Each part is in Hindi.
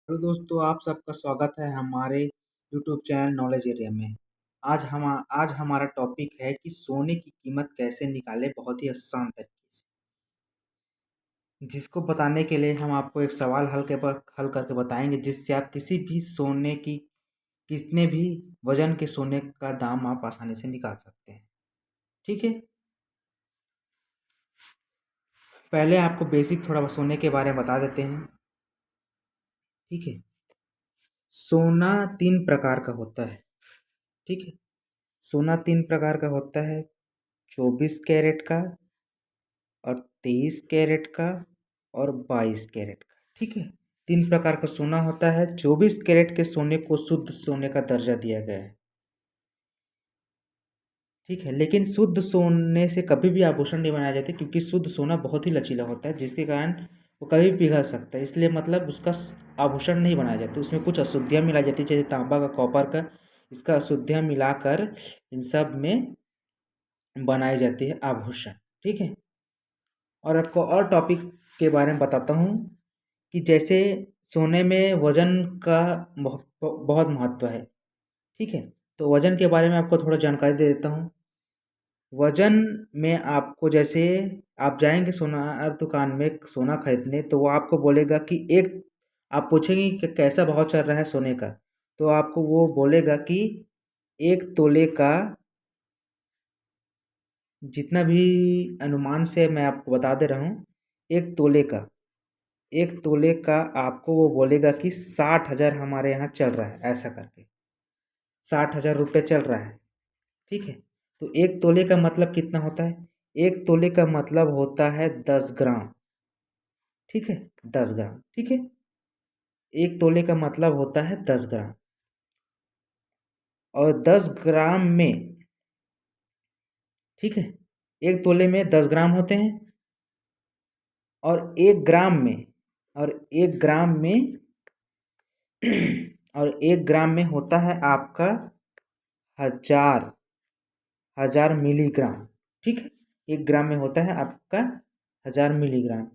हेलो दोस्तों, आप सबका स्वागत है हमारे यूट्यूब चैनल नॉलेज एरिया में। आज हमारा टॉपिक है कि सोने की कीमत कैसे निकालें बहुत ही आसान तरीके से। जिसको बताने के लिए हम आपको एक सवाल हल करके बताएंगे, जिससे आप किसी भी सोने की कितने भी वजन के सोने का दाम आप आसानी से निकाल सकते हैं। ठीक है, पहले आपको बेसिक थोड़ा सोने के बारे में बता देते हैं। ठीक है, सोना तीन प्रकार का होता है। ठीक है, सोना तीन प्रकार का होता है: 24 कैरेट का, और 23 कैरेट का, और 22 कैरेट का। ठीक है, तीन प्रकार का सोना होता है। 24 कैरेट के सोने को शुद्ध सोने का दर्जा दिया गया है। ठीक है, लेकिन शुद्ध सोने से कभी भी आभूषण नहीं बनाए जाते, क्योंकि शुद्ध सोना बहुत ही लचीला होता है, जिसके कारण वो कभी भी पिघल सकता है। इसलिए मतलब उसका आभूषण नहीं बनाए जाते, उसमें कुछ अशुद्धियाँ मिलाई जाती है, जैसे तांबा का, कॉपर का। इसका अशुद्धियाँ मिलाकर इन सब में बनाई जाती है आभूषण। ठीक है, और आपको और टॉपिक के बारे में बताता हूँ कि जैसे सोने में वजन का बहुत महत्व है। ठीक है, तो वजन के बारे में आपको थोड़ा जानकारी दे देता हूँ। वजन में आपको, जैसे आप जाएंगे सोनार दुकान में सोना खरीदने, तो वो आपको बोलेगा कि आप पूछेंगे कि कैसा भाव चल रहा है सोने का, तो आपको वो बोलेगा कि 1 तोले का, जितना भी अनुमान से मैं आपको बता दे रहा हूँ, 1 तोले का 1 तोले का आपको वो बोलेगा कि 60,000 हमारे यहाँ चल रहा है, ऐसा करके 60,000 रुपये चल रहा है। ठीक है, तो 1 तोले का मतलब कितना होता है? 1 तोले का मतलब होता है 10 ग्राम। ठीक है, 10 ग्राम। ठीक है, 1 तोले का मतलब होता है 10 ग्राम, और 10 ग्राम में, ठीक है, 1 तोले में 10 ग्राम होते हैं, और 1 ग्राम में और 1 ग्राम में होता है आपका 1000 मिलीग्राम। ठीक है, 1 ग्राम में होता है आपका 1000 मिलीग्राम।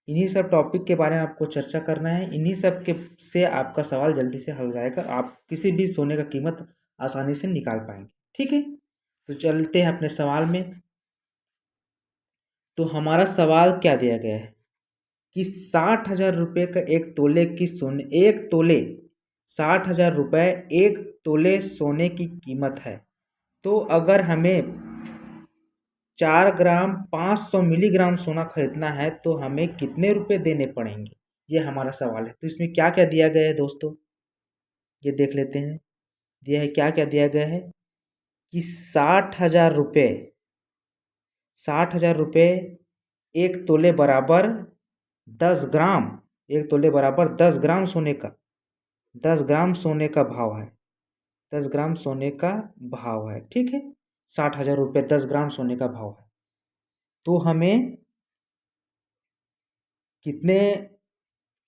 इन्हीं सब टॉपिक के बारे में आपको चर्चा करना है। इन्हीं सब के से आपका सवाल जल्दी से हल हो जाएगा, आप किसी भी सोने का कीमत आसानी से निकाल पाएंगे। ठीक है, तो चलते हैं अपने सवाल में। तो हमारा सवाल क्या दिया गया है कि 60,000 रुपये का 1 तोले की सोने 1 तोले 60,000 रुपये 1 तोले सोने की कीमत है। तो अगर हमें 4 ग्राम 500 मिलीग्राम सोना खरीदना है, तो हमें कितने रुपए देने पड़ेंगे? ये हमारा सवाल है। तो इसमें क्या क्या दिया गया है दोस्तों, ये देख लेते हैं। दिया है, क्या क्या दिया गया है कि 60,000 रुपये 60,000 रुपये 1 तोले बराबर 10 ग्राम 1 तोले बराबर 10 ग्राम सोने का 10 ग्राम सोने का भाव है। 10 ग्राम सोने का भाव है। ठीक है, 60,000 रुपये 10 ग्राम सोने का भाव है। तो हमें कितने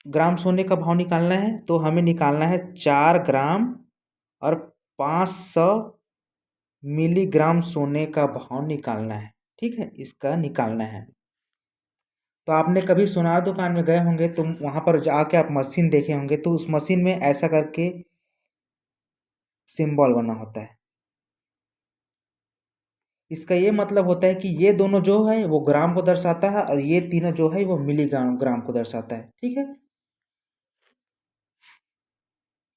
ग्राम सोने का भाव निकालना है? तो हमें निकालना है 4 ग्राम और 500 मिलीग्राम सोने का भाव निकालना है। ठीक है, इसका निकालना है। तो आपने कभी सोनार दुकान में गए होंगे, तो वहाँ पर जाके आप मशीन देखे होंगे, तो उस मशीन में ऐसा करके सिंबल बना होता है। इसका ये मतलब होता है कि ये दोनों जो है वो ग्राम को दर्शाता है, और ये तीनों जो है वो मिलीग्राम ग्राम को दर्शाता है। ठीक है,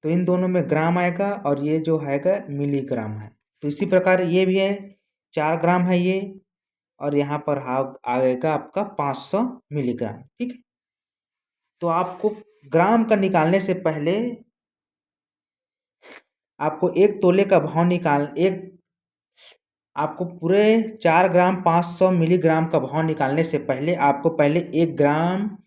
तो इन दोनों में ग्राम आएगा, और ये जो आएगा मिलीग्राम है। तो इसी प्रकार ये भी है, 4 ग्राम है ये, और यहाँ पर आएगा आपका 500 मिलीग्राम। ठीक है, तो आपको ग्राम का निकालने से पहले आपको 1 तोले का भाव निकाल एक आपको पूरे 4 ग्राम 500 मिलीग्राम का भाव निकालने से पहले आपको पहले 1 ग्राम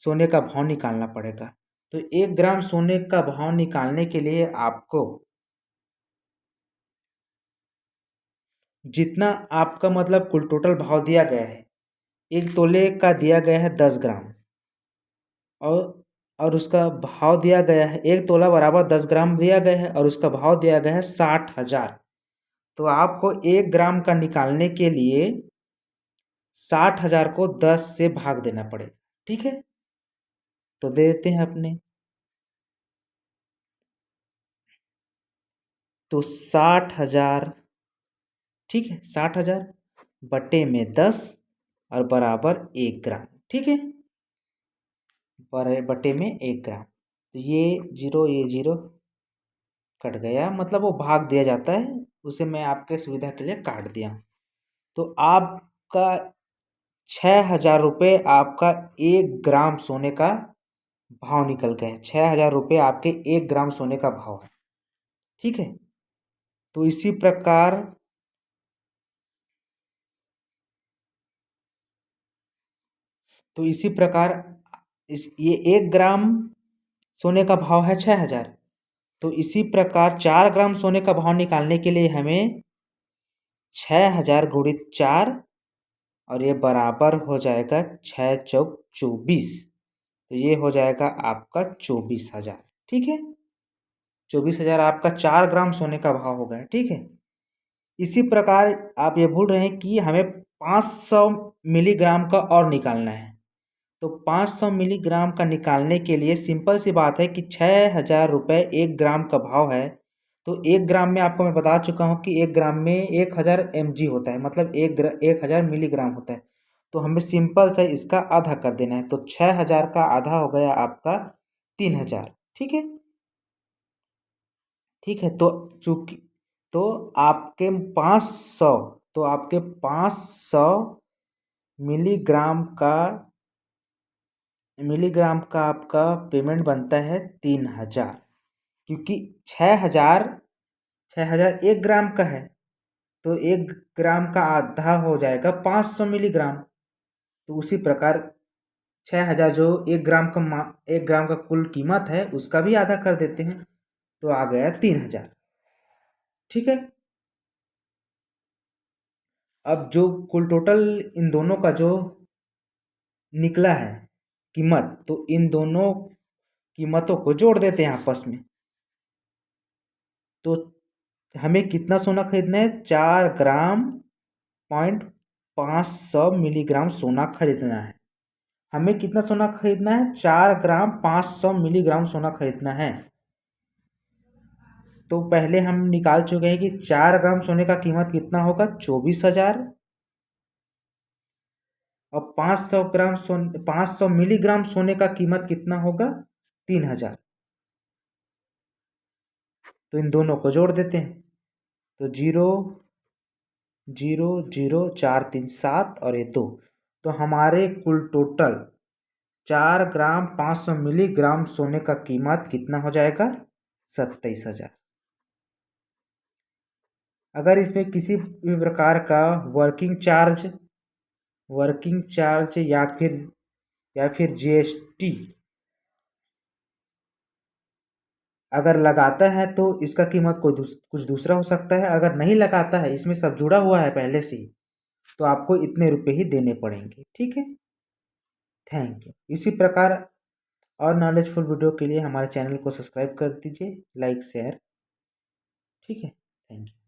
सोने का भाव निकालना पड़ेगा। तो 1 ग्राम सोने का भाव निकालने के लिए आपको जितना आपका मतलब कुल टोटल भाव दिया गया है, 1 तोले का दिया गया है 10 ग्राम, और और उसका भाव दिया गया है, 1 तोला बराबर 10 ग्राम दिया गया है, और उसका भाव दिया गया है 60,000। तो आपको 1 ग्राम का निकालने के लिए 60,000 को 10 से भाग देना पड़ेगा। ठीक है, तो दे देते हैं अपने तो 60,000, ठीक है, 60,000 बटे में 10 और बराबर 1 ग्राम, ठीक है, बटे में 1 ग्राम। तो ये जीरो कट गया, मतलब वो भाग दिया जाता है, उसे मैं आपके सुविधा के लिए काट दिया। तो आपका 6,000 रुपये आपका 1 ग्राम सोने का भाव निकल गया है। 6,000 रुपये आपके 1 ग्राम सोने का भाव है, ठीक है। तो इसी प्रकार ये 1 ग्राम सोने का भाव है 6,000। तो इसी प्रकार 4 ग्राम सोने का भाव निकालने के लिए हमें 6,000 गुणित 4 और ये बराबर हो जाएगा 6 चौक 24। तो ये हो जाएगा आपका 24,000, ठीक है। 24,000 आपका 4 ग्राम सोने का भाव हो गया, ठीक है। इसी प्रकार आप ये भूल रहे हैं कि हमें 500 मिलीग्राम का और निकालना है। तो 500 मिलीग्राम का निकालने के लिए सिंपल सी बात है कि 6,000 रुपये 1 ग्राम का भाव है। तो 1 ग्राम में आपको मैं बता चुका हूँ कि 1 ग्राम में 1,000 mg होता है, मतलब 1,000 मिलीग्राम होता है। तो हमें सिंपल से इसका आधा कर देना है। तो 6,000 का आधा हो गया आपका 3,000, ठीक है, ठीक है। तो चूंकि तो आपके 500 तो आपके 500 मिलीग्राम का आपका पेमेंट बनता है 3,000, क्योंकि 6,000 1 ग्राम का है। तो 1 ग्राम का आधा हो जाएगा 500 मिलीग्राम। तो उसी प्रकार 6,000 जो 1 ग्राम का कुल कीमत है उसका भी आधा कर देते हैं। तो आ गया 3,000, ठीक है। अब जो कुल टोटल इन दोनों का जो निकला है कीमत, तो इन दोनों कीमतों को जोड़ देते हैं आपस में। तो हमें कितना सोना खरीदना है? 4 ग्राम 500 मिलीग्राम सोना खरीदना है। हमें कितना सोना खरीदना है? 4 ग्राम 500 मिलीग्राम सोना खरीदना है। तो पहले हम निकाल चुके हैं कि 4 ग्राम सोने का कीमत कितना होगा? 24,000। और 500 मिलीग्राम सोने का कीमत कितना होगा? 3,000। तो इन दोनों को जोड़ देते हैं। तो 0 0 0 4 3 7 और ये 2। तो हमारे कुल टोटल 4 ग्राम 500 मिलीग्राम सोने का कीमत कितना हो जाएगा? 27,000। अगर इसमें किसी भी प्रकार का वर्किंग चार्ज या फिर जीएसटी अगर लगाता है तो इसका कीमत कुछ दूसरा हो सकता है। अगर नहीं लगाता है, इसमें सब जुड़ा हुआ है पहले से ही, तो आपको इतने रुपए ही देने पड़ेंगे, ठीक है। Thank you. इसी प्रकार और नॉलेजफुल वीडियो के लिए हमारे चैनल को सब्सक्राइब कर दीजिए, लाइक शेयर, ठीक है। Thank you.